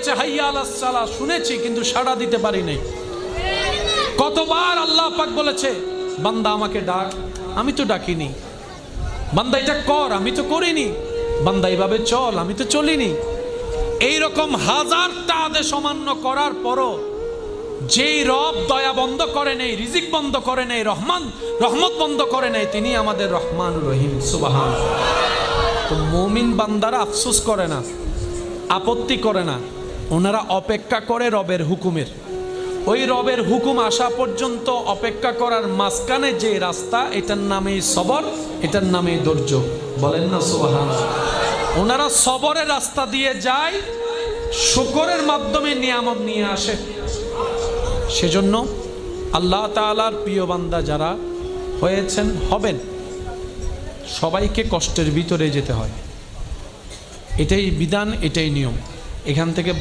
বলেছে হাইয়া আলাস সালাহ, শুনেছি কিন্তু সাড়া দিতে পারি নাই। কতবার আল্লাহ পাক বলেছে বান্দা আমাকে ডাক, আমি তো ডাকিনি। বান্দা এটা কর, আমি তো করিনি। বান্দা এইভাবে চল, আমি তো চলিনি। এইরকম হাজারটা আদেশ অমান্য করার পরও যেই রব দয়া বন্ধ করে নেই, রিজিক বন্ধ করে নেই, রহমত বন্ধ করে নেই, তিনি আমাদের রহমান রহিম। সুবহানাল্লাহ। তো মুমিন বান্দারা আফসোস করে না, আপত্তি করে না, ওনারা অপেক্ষা করে রবের হুকুমের। ওই রবের হুকুম আসা পর্যন্ত অপেক্ষা করার মাঝখানে যে রাস্তা, এটার নামেই সবর, এটার নামেই ধৈর্য। বলেন না সুবহানাল্লাহ। ওনারা সবরের রাস্তা দিয়ে যায়, শুকরের মাধ্যমে নিয়ামত নিয়ে আসে। সেজন্য আল্লাহ তাআলার প্রিয় বান্দা যারা হয়েছেন, হবেন, সবাইকে কষ্টের ভিতরে যেতে হয়। এটাই বিধান, এটাই নিয়ম। এখান থেকে